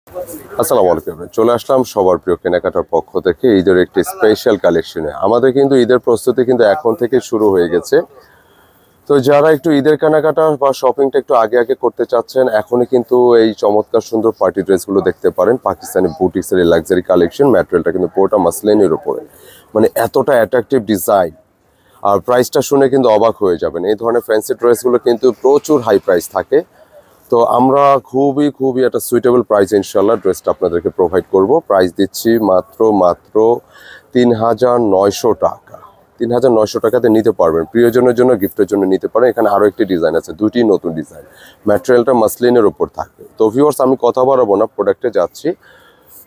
আসসালামু আলাইকুম। চলে আসলাম সবার প্রিয় কেনাকাটার পক্ষ থেকে ঈদের একটি স্পেশাল কালেকশনে। আমাদের কিন্তু ঈদের প্রস্তুতি কিন্তু এখন থেকে শুরু হয়ে গেছে। তো যারা একটু ঈদের কেনাকাটা বা শপিংটা একটু আগে আগে করতে চাচ্ছেন, এখনই কিন্তু এই চমৎকার সুন্দর পার্টি ড্রেসগুলো দেখতে পারেন। পাকিস্তানি বুটিক্সের এই লাক্সারি কালেকশন, ম্যাটেরিয়ালটা কিন্তু পুরোটা মাসলিনের উপরে, মানে এতটা অ্যাট্রাকটিভ ডিজাইন। আর প্রাইসটা শুনে কিন্তু অবাক হয়ে যাবেন। এই ধরনের ফ্যান্সি ড্রেসগুলো কিন্তু প্রচুর হাই প্রাইস থাকে। তো আমরা খুবই একটা সুইটেবল প্রাইস ইনশাল্লাহ ড্রেসটা আপনাদেরকে প্রোভাইড করব। প্রাইস দিচ্ছি মাত্র ৩,৯০০ টাকা। ৩,৯০০ টাকাতে নিতে পারবেন, প্রিয়জনের জন্য গিফটের জন্য নিতে পারেন। এখানে আরও একটি ডিজাইন আছে, দুটি নতুন ডিজাইন, ম্যাটেরিয়ালটা মাসলিনের উপর থাকবে। তো ভিউয়ার্স, আমি কথা বাড়াবো না, প্রোডাক্টে যাচ্ছি।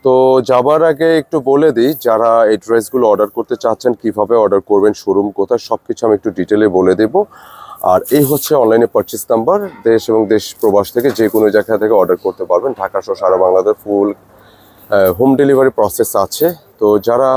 তো যাবার আগে একটু বলে দিই, যারা এই ড্রেসগুলো অর্ডার করতে চাচ্ছেন কিভাবে অর্ডার করবেন, শোরুম কোথায়, সব কিছু আমি একটু ডিটেলে বলে দেবো। আর এই হচ্ছে অনলাইনে পারচেস নাম্বার। দেশ এবং দেশ প্রবাস থেকে যে কোনো জায়গা থেকে অর্ডার করতে পারবেন। ঢাকা সহ সারা বাংলাদেশ ফুল হোম ডেলিভারি প্রসেস আছে। তো যারা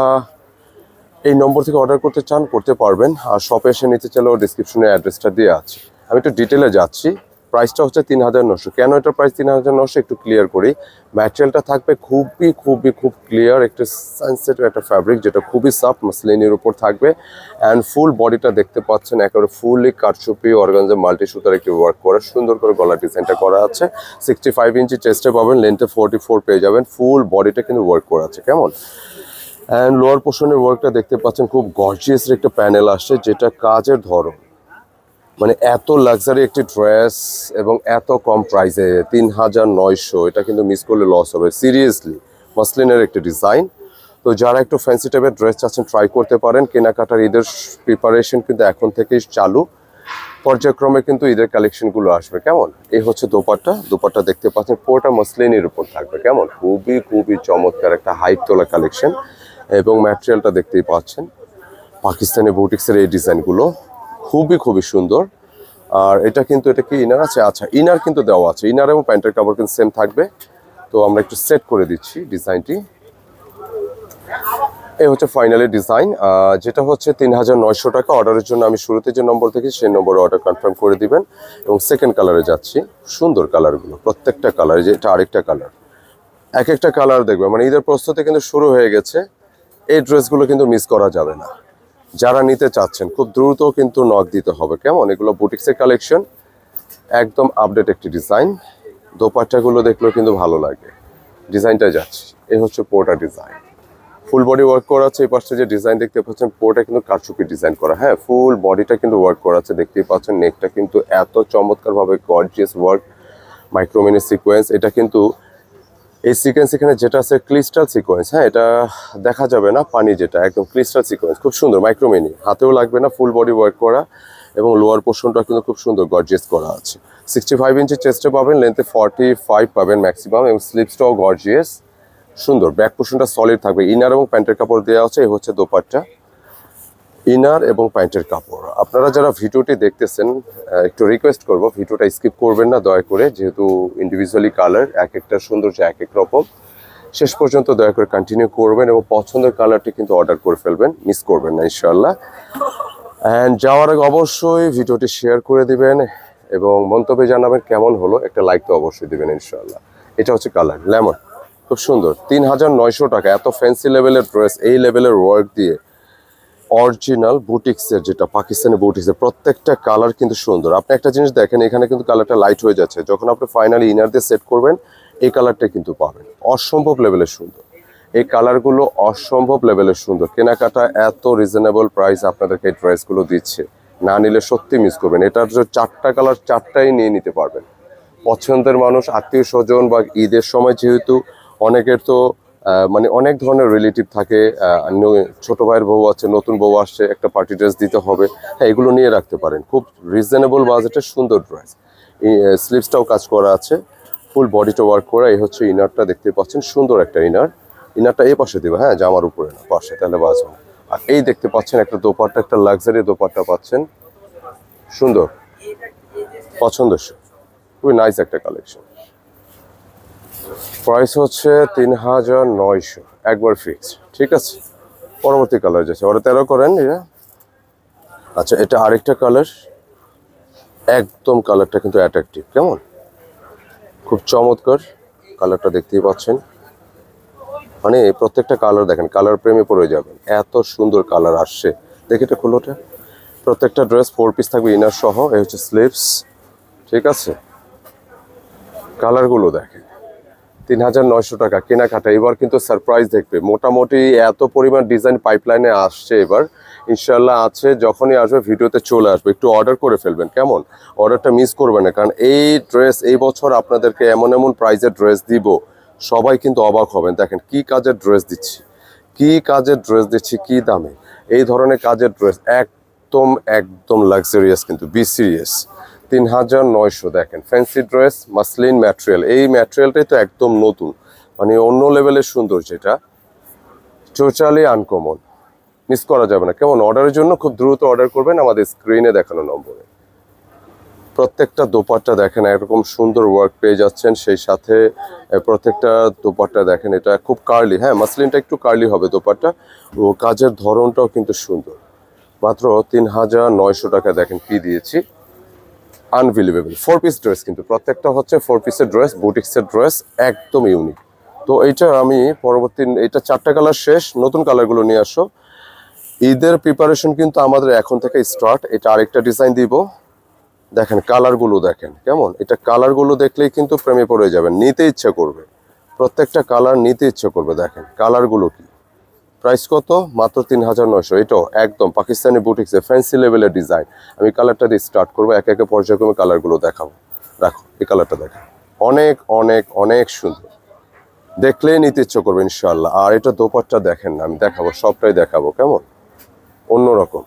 এই নম্বর থেকে অর্ডার করতে চান করতে পারবেন। আর শপে এসে নিতে চাইলেও ডিসক্রিপশনে অ্যাড্রেসটা দিয়ে আছে। আমি একটু ডিটেলে যাচ্ছি। প্রাইসটা হচ্ছে ৩,৯০০। কেন এটা প্রাইস ৩,৯০০ একটু ক্লিয়ার করি। ম্যাটেরিয়ালটা থাকবে খুব ক্লিয়ার একটা সানসেট একটা ফ্যাব্রিক, যেটা খুবই সফট মাসলিনের উপর থাকবে। অ্যান্ড ফুল বডিটা দেখতে পাচ্ছেন একেবারে ফুললি কারচুপি অর্গানজা মাল্টি সুতার একটি ওয়ার্ক করা, সুন্দর করে গলা ডিজাইনটা করা আছে। 65 ইঞ্চি চেস্টে পাবেন, লেন্থে 44 পেয়ে যাবেন। ফুল বডিটা কিন্তু ওয়ার্ক করা আছে কেমন। অ্যান্ড লোয়ার পোর্শনের ওয়ার্কটা দেখতে পাচ্ছেন, খুব গর্জিয়াস একটা প্যানেল আসছে, যেটা কাজের ধরন মানে এত লাক্সারি একটি ড্রেস এবং এত কম প্রাইসে ৩,৯০০, এটা কিন্তু মিস করলে লস হবে সিরিয়াসলি। মাসলিনের একটি ডিজাইন। তো যারা একটু ফ্যান্সি টাইপের ড্রেস চাচ্ছেন ট্রাই করতে পারেন। কেনাকাটার ঈদের প্রিপারেশন কিন্তু এখন থেকেই চালু, পর্যায়ক্রমে কিন্তু ঈদের কালেকশনগুলো আসবে কেমন। এই হচ্ছে দোপাট্টা দেখতে পাচ্ছেন পুরোটা মাসলিনের উপর থাকবে কেমন, খুবই চমৎকার একটা হাইপ তোলা কালেকশন। এবং ম্যাটেরিয়ালটা দেখতেই পাচ্ছেন পাকিস্তানি বুটিক্সের এই ডিজাইনগুলো খুবই সুন্দর। আর এটা কি ইনার আছে? আচ্ছা, ইনার কিন্তু দেওয়া আছে। ইনার এবং প্যান্টের কাপড় কিন্তু সেম থাকবে। তো আমরা একটু সেট করে দিচ্ছি ডিজাইনটি। এই হচ্ছে ফাইনালি ডিজাইন, যেটা হচ্ছে ৩,৯০০ টাকা। অর্ডারের জন্য আমি শুরুতে যে নম্বর থেকে সেই নম্বরে অর্ডার কনফার্ম করে দিবেন। এবং সেকেন্ড কালারে যাচ্ছি। সুন্দর কালারগুলো, প্রত্যেকটা কালার, যে এটা আরেকটা কালার, এক একটা কালার দেখবে মানে ঈদের প্রস্তুতি কিন্তু শুরু হয়ে গেছে। এই ড্রেসগুলো কিন্তু মিস করা যাবে না। যারা নিতে চাচ্ছেন খুব দ্রুত কিন্তু নক দিতে হবে কেমন। এগুলো বুটিক্সের কালেকশন, একদম আপডেট একটি ডিজাইন। দোপাট্টাগুলো দেখলেও কিন্তু ভালো লাগে। ডিজাইনটা যাচ্ছে, এই হচ্ছে পোর্টা ডিজাইন, ফুল বডি ওয়ার্ক করা আছে। এই পাশে যে ডিজাইন দেখতে পাচ্ছেন পোর্টা কিন্তু কারচুপি ডিজাইন করা, হ্যাঁ ফুল বডিটা কিন্তু ওয়ার্ক করা আছে দেখতেই পাচ্ছেন। নেকটা কিন্তু এত চমৎকারভাবে গর্জিয়াস ওয়ার্ক, মাইক্রোমিনি সিকোয়েন্স। এটা কিন্তু এই সিকোয়েন্স এখানে যেটা আছে ক্রিস্টাল সিকোয়েন্স, হ্যাঁ এটা দেখা যাবে না, পানি যেটা একদম ক্রিস্টাল সিকোয়েন্স, খুব সুন্দর মাইক্রোমিনি, হাতেও লাগবে না, ফুল বডি ওয়ার্ক করা। এবং লোয়ার পোর্শনটা কিন্তু খুব সুন্দর গর্জিয়াস করা আছে। 65 ইঞ্চি চেস্টে পাবেন, লেন্থে 45 পাবেন ম্যাক্সিমাম। এবং স্লিপসটাও গর্জিয়াস সুন্দর। ব্যাক পোর্শনটা সলিড থাকবে। ইনার এবং প্যান্টের কাপড় দেওয়া আছে। এই হচ্ছে দোপাট্টা, ইনার এবং প্যান্টের কাপড়। আপনারা যারা ভিডিওটি দেখতেছেন একটু রিকোয়েস্ট করব ভিডিওটা স্কিপ করবেন না দয়া করে, যেহেতু ইন্ডিভিজুয়ালি কালার এক একটা সৌন্দর্য এক এক রকম। শেষ পর্যন্ত দয়া করে কন্টিনিউ করবেন এবং পছন্দের কালারটি কিন্তু অর্ডার করে ফেলবেন, মিস করবেন না ইনশাআল্লাহ। অ্যান্ড যাওয়ার আগে অবশ্যই ভিডিওটি শেয়ার করে দিবেন এবং মন্তব্যে জানাবেন কেমন হলো। একটা লাইক তো অবশ্যই দিবেন ইনশাআল্লাহ। এটা হচ্ছে কালার লেমন, খুব সুন্দর। ৩,৯০০ টাকা এত ফ্যান্সি লেভেলের ড্রেস, এই লেভেলের ওয়ার্ক দিয়ে, অরিজিনাল বুটিক্সের, যেটা পাকিস্তানি বুটিক্সের, প্রত্যেকটা কালার কিন্তু সুন্দর। আপনি একটা জিনিস দেখেন, এখানে কিন্তু কালারটা লাইট হয়ে যাচ্ছে। যখন আপনি ফাইনালি ইনার দিয়ে সেট করবেন এই কালারটা কিন্তু পাবেন। অসম্ভব লেভেলের সুন্দর এই কালারগুলো, অসম্ভব লেভেলের সুন্দর। কেনাকাটা এত রিজনেবল প্রাইস আপনাদেরকে এই ড্রেসগুলো দিচ্ছে, না নিলে সত্যি মিস করবেন। এটার যে চারটা কালার, চারটাই নিয়ে নিতে পারবেন। পছন্দের মানুষ, আত্মীয় স্বজন বা ঈদের সময় যেহেতু অনেকের তো মানে অনেক ধরনের রিলেটিভ থাকে, ছোট ভাইয়ের বউ আছে, নতুন বউ আসছে, একটা পার্টি ড্রেস দিতে হবে, হ্যাঁ এগুলো নিয়ে রাখতে পারেন। খুব রিজনেবল বাজেটের সুন্দর ড্রেস। স্লিভসটাও কাজ করা আছে, ফুল বডিটা ওয়ার্ক করা। এই হচ্ছে ইনারটা দেখতে পাচ্ছেন, সুন্দর একটা ইনারটা এই পাশে দেবে, হ্যাঁ জামার উপরে না, পাশে, তাহলে বাজবে না। আর এই দেখতে পাচ্ছেন একটা দোপাট্টা, একটা লাক্সারি দোপাট্টা পাচ্ছেন, সুন্দর পছন্দসই, খুবই নাইস একটা কালেকশন। প্রাইস হচ্ছে ৩,৯০০, একবার ফিক্সড, ঠিক আছে। পরবর্তী কালার যাচ্ছে, ওরা 13 করেন এটা। আচ্ছা, এটা আরেকটা কালার, একদম কালারটা কিন্তু অ্যাট্রাকটিভ কেমন, খুব চমৎকার। কালারটা দেখতেই পাচ্ছেন, মানে প্রত্যেকটা কালার দেখেন, কালার প্রেমে পড়ে যাবেন, এত সুন্দর কালার আসছে। দেখি এটা খুলোটা। প্রত্যেকটা ড্রেস 4 পিস থাকবে ইনার সহ। এই হচ্ছে স্লিভস, ঠিক আছে। কালারগুলো দেখেন, 3900 টাকা কেনাকাটা। এবার কিন্তু সারপ্রাইজ দেখবে, মোটামুটি এত পরিমাণ ডিজাইন পাইপলাইনে আসছে এবার, ইনশাল্লাহ আছে। যখনই আসবে ভিডিওতে চলে আসবে, একটু অর্ডার করে ফেলবেন, কেমন? অর্ডারটা মিস করবেন না, কারণ এই ড্রেস এই বছর আপনাদেরকে এমন এমন প্রাইজের ড্রেস দিব, সবাই কিন্তু অবাক হবেন। দেখেন কি কাজের ড্রেস দিচ্ছি, কি কাজের ড্রেস দিচ্ছি, কি দামে এই ধরনের কাজের ড্রেস, একদম একদম লাক্সারিয়াস, কিন্তু বি সিরিয়াস। 3900 দেখেন, ফ্যান্সি ড্রেস, মাসলিন ম্যাটেরিয়াল। এই ম্যাটেরিয়ালটাই তো একদম নতুন, মানে অন্য লেভেলের সুন্দর, যেটা টোটালি আনকমন, মিস করা যাবে না, কেমন? অর্ডারের জন্য খুব দ্রুত অর্ডার করবেন আমাদের স্ক্রিনে দেখানো নম্বরে। প্রত্যেকটা দোপাট্টা দেখেন এরকম সুন্দর ওয়ার্ক পেয়ে যাচ্ছেন, সেই সাথে প্রত্যেকটা দোপাট্টা দেখেন, এটা খুব কার্লি, হ্যাঁ মাসলিনটা একটু কার্লি হবে দোপাট্টা, ও কাজের ধরনটাও কিন্তু সুন্দর। মাত্র 3900 টাকা দেখেন কি দিয়েছি, আনবিলিভেবল। 4 পিস ড্রেস, কিন্তু প্রত্যেকটা হচ্ছে 4 পিসের ড্রেস, বুটিক্সের ড্রেস, একদম ইউনিক। তো এইটা আমি পরবর্তী, এটা 4টা কালার শেষ, নতুন কালারগুলো নিয়ে আসো। ঈদের প্রিপারেশন কিন্তু আমাদের এখন থেকে স্টার্ট। এটা আরেকটা ডিজাইন দিব, দেখেন কালারগুলো দেখেন কেমন, এটা কালারগুলো দেখলেই কিন্তু প্রেমে পড়ে যাবেন, নিতে ইচ্ছা করবে, প্রত্যেকটা কালার নিতে ইচ্ছা করবে। দেখেন কালারগুলো কি, প্রাইস কত? মাত্র 3900। এটাও একদম পাকিস্তানি বুটিক্সে ফ্যান্সি লেভেলের ডিজাইন। আমি কালারটা দিয়ে স্টার্ট করবো, একে একে পর্যায়ক্রমে কালারগুলো দেখাবো। রাখো, এই কালারটা দেখেন, অনেক অনেক অনেক সুন্দর, দেখলেই নিতে ইচ্ছা করবে ইনশাল্লাহ। আর এটা দোপাট্টা দেখেন না, আমি দেখাবো, সবটাই দেখাবো, কেমন অন্যরকম।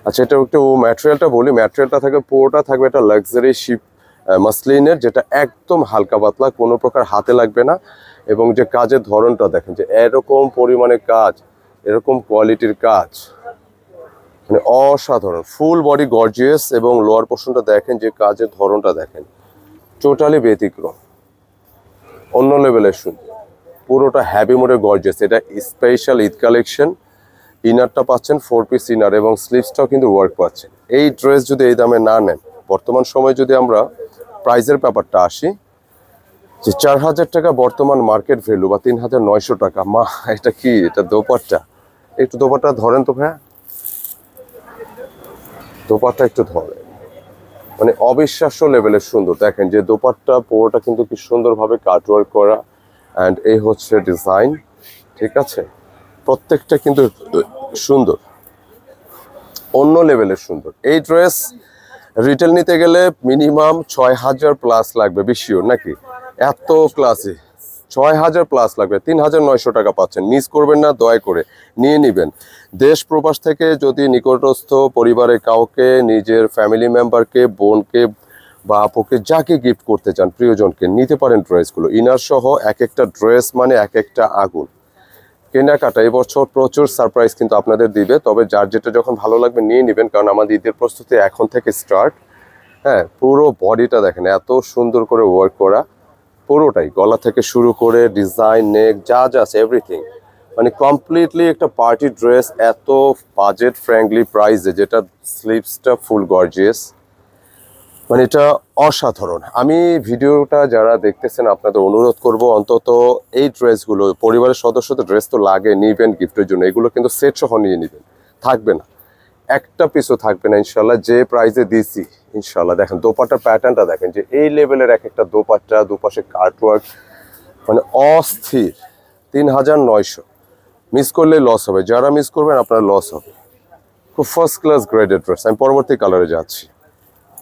আচ্ছা, এটা একটু ম্যাটেরিয়ালটা বলি, ম্যাটেরিয়ালটা থাকবে পুরোটা থাকবে এটা লাক্সারি শিপ মাসলিনের, যেটা একদম হালকা পাতলা, কোনো প্রকার হাতে লাগবে না। এবং যে কাজের ধরনটা দেখেন, যে এরকম পরিমাণে কাজ, এরকম কোয়ালিটির কাজ, মানে অসাধারণ, ফুল বডি গর্জিয়াস। এবং লোয়ার পোর্শনটা দেখেন, যে কাজের ধরনটা দেখেন, টোটালি ব্যতিক্রম, অন্য লেভেলের সুন্দর, পুরোটা হ্যাভি মোডে গর্জিয়াস। এটা স্পেশাল ঈদ কালেকশন। ইনারটা পাচ্ছেন 4 পিস ইনার, এবং স্লিভসটাও কিন্তু ওয়ার্ক পাচ্ছেন। এই ড্রেস যদি এই দামে না নেন, বর্তমান সময়ে যদি আমরা প্রাইজের ব্যাপারটা আসি, যে 4000 টাকা বর্তমান মার্কেট ভ্যালু, বা 3900 টাকা, মা এটা কি, এটা দোপাট্টা, একটু দোপাট্টা ধরেন তো ভাইয়া, দোপাট্টা একটু ধরে, মানে অবিশ্বাস্য লেভেলের সুন্দর। দেখেন যে দোপাট্টা পুরোটা কিন্তু কি সুন্দরভাবে কাটওয়ার্ক করা, অ্যান্ড এই হচ্ছে ডিজাইন, ঠিক আছে। প্রত্যেকটা কিন্তু সুন্দর, অন্য লেভেলের সুন্দর। এই ড্রেস রিটেল নিতে গেলে মিনিমাম 6000 প্লাস লাগবে, বেশিও নাকি, এত ক্লাসে 6000 প্লাস লাগবে। 3900 টাকা পাচ্ছেন, মিস করবেন না, দয়া করে নিয়ে নেবেন। দেশ প্রবাস থেকে যদি নিকটস্থ পরিবারের কাউকে, নিজের ফ্যামিলি মেম্বারকে, বোনকে বা আপুকে, যাকে গিফট করতে চান, প্রিয়জনকে, নিতে পারেন ড্রেসগুলো ইনার সহ। এক একটা ড্রেস মানে এক একটা আগুন। কেনাকাটা এবছর প্রচুর সারপ্রাইজ কিন্তু আপনাদের দিবে, তবে যার যেটা যখন ভালো লাগবে নিয়ে নেবেন, কারণ আমাদের ঈদের প্রস্তুতি এখন থেকে স্টার্ট। হ্যাঁ, পুরো বডিটা দেখেন এত সুন্দর করে ওয়ার্ক করা, পুরোটাই গলা থেকে শুরু করে ডিজাইন, নেক, যা যা আছে এভরিথিং, মানে কমপ্লিটলি একটা পার্টি ড্রেস, এত বাজেট ফ্রেন্ডলি প্রাইসে, যেটা স্লিভসটা ফুল গর্জিয়াস, মানে এটা অসাধারণ। আমি ভিডিওটা যারা দেখতেছেন আপনাদের অনুরোধ করব, অন্তত এই ড্রেসগুলো, পরিবারের সদস্যদের ড্রেস তো লাগে, নিবেন গিফটের জন্য, এগুলো কিন্তু সেট সহ নিয়ে নেবেন, থাকবে না একটা পিসও থাকবে না ইনশাল্লাহ, যে প্রাইসে দিছি ইনশাল্লাহ। দেখেন দোপাট্টার প্যাটার্নটা দেখেন, যে এই লেভেলের এক একটা দোপাট্টা, দুপাশে কাটওয়ার্ক, মানে অস্থির। 3900, মিস করলে লস হবে, যারা মিস করবেন আপনার লস হবে। খুব ফার্স্ট ক্লাস গ্রেডেড ড্রেস। আমি পরবর্তী কালারে যাচ্ছি,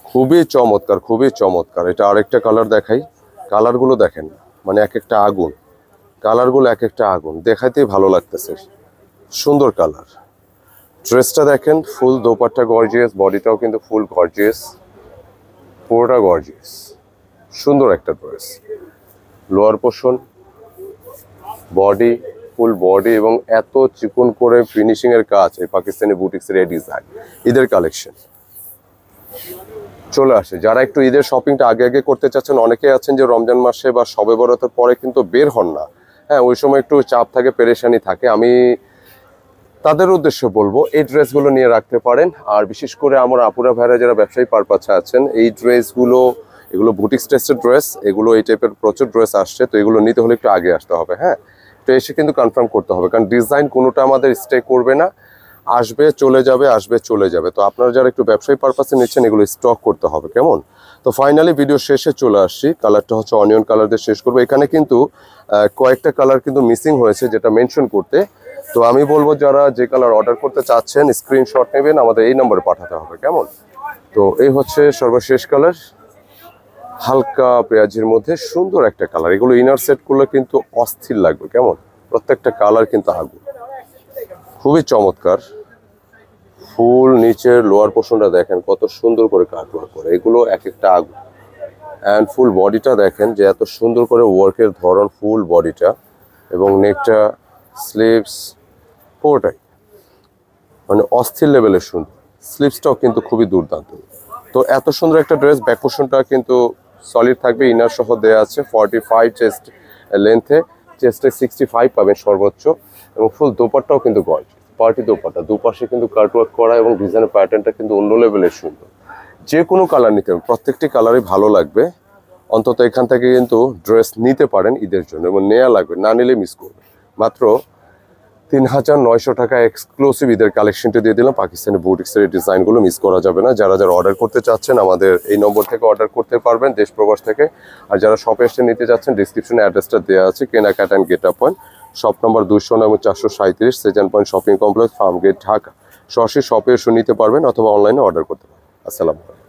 খুবই চমৎকার, খুবই চমৎকার। এটা আরেকটা কালার দেখাই, কালারগুলো দেখেন, মানে এক একটা আগুন, কালারগুলো এক একটা আগুন, দেখাইতেই ভালো লাগতেছে, সুন্দর কালার। ড্রেসটা দেখেন, ফুল দোপাট্টা গর্জিয়াস, বডিটাও কিন্তু ফুল গর্জিয়াস, পুরোটা গর্জিয়াস, সুন্দর একটা dress. Lower portion, body, full body, এবং এত চিকন করে ফিনিশিং এর কাজ, এই পাকিস্তানি বুটিক্সের এই ডিজাইন। ঈদের কালেকশন চলে আসে, যারা একটু ঈদের শপিংটা আগে আগে করতে চাচ্ছেন, অনেকে আছেন যে রমজান মাসে বা শবে বরাতের পরে কিন্তু বের হন না, হ্যাঁ ওই সময় একটু চাপ থাকে, পেরেশানি থাকে, আমি তাদের উদ্দেশ্যে বলবো এই ড্রেসগুলো নিয়ে রাখতে পারেন। আর বিশেষ করে আমার আপুরা ভাইরা যারা ব্যবসায়ী পারপাসে আছেন, এই ড্রেসগুলো এগুলো বুটিক্স টেস্টের ড্রেস, এগুলো এই টাইপের প্রচুর ড্রেস আসছে, তো এগুলো নিতে হলে একটু আগে আসতে হবে। হ্যাঁ, তো এসে কিন্তু কনফার্ম করতে হবে, কারণ ডিজাইন কোনোটা আমাদের স্টে করবে না, আসবে চলে যাবে, আসবে চলে যাবে। তো আপনারা যারা একটু ব্যবসায়ী পারপাসে নিচ্ছেন এগুলো স্টক করতে হবে, কেমন? তো ফাইনালি ভিডিও শেষে চলে আসছি, কালারটা হচ্ছে অনিয়ন কালার দিয়ে শেষ করবো। এখানে কিন্তু কয়েকটা কালার কিন্তু মিসিং হয়েছে যেটা মেনশন করতে, তো আমি বলবো যারা যে কালার অর্ডার করতে চাচ্ছেন স্ক্রিনশট নেবেন, আমাদের এই নম্বরে পাঠাতে হবে, কেমন? তো এই হচ্ছে সর্বশেষ কালার, হালকা পেঁয়াজের মধ্যে সুন্দর একটা কালার। এগুলো ইনার সেট করলে কিন্তু অস্থির লাগবে, কেমন? প্রত্যেকটা কালার কিন্তু আগুন, খুবই চমৎকার। ফুল নিচের লোয়ার পোর্শনটা দেখেন কত সুন্দর করে কাটওয়ার্ক করে, এগুলো এক একটা আগুন। অ্যান্ড ফুল বডিটা দেখেন যে এত সুন্দর করে ওয়ার্কের ধরন, ফুল বডিটা এবং নেকটা, স্লিভস, পুরোটাই মানে অস্থির লেভেলের সুন্দর। স্লিভসটাও কিন্তু খুবই দুর্দান্ত। তো এত সুন্দর একটা ড্রেস, ব্যাক পোর্শনটা কিন্তু সলিড থাকবে, ইনার সহ দেওয়া আছে 45 চেস্ট লেন্থে, চেস্টে 65 পাবেন সর্বোচ্চ, এবং ফুল দোপাট্টাও কিন্তু গর্জিয়াস, পার্টি দোপাট্টা, দুপাশে কিন্তু কাটওয়ার্ক করা এবং ডিজাইনের প্যাটার্নটা কিন্তু অন্য লেভেলের সুন্দর। যে কোনো কালার নিতে পারেন, প্রত্যেকটি কালারই ভালো লাগবে। অন্তত এখান থেকে কিন্তু ড্রেস নিতে পারেন ঈদের জন্য, এবং নেওয়া লাগবে, না নিলে মিস করবে। মাত্র 3900 টাকা এক্সক্লুসিভ ঈদের কালেকশনটা দিয়ে দিলাম। পাকিস্তানি বুটিক্সের ডিজাইনগুলো মিস করা যাবে না। যারা যারা অর্ডার করতে চাচ্ছেন আমাদের এই নম্বর থেকে অর্ডার করতে পারবেন, দেশ প্রবাস থেকে। আর যারা শপে এসে নিতে চাচ্ছেন ডিসক্রিপশনে অ্যাড্রেসটা দেওয়া আছে, কেনাকাটা and gate up point, shop number 200 এবং 437 Sezan point shopping complex, farm gate, Dhaka. সরাসরি শপে এসে নিতে পারবেন অথবা অনলাইনে অর্ডার করতে পারবেন। আসসালামু আলাইকুম।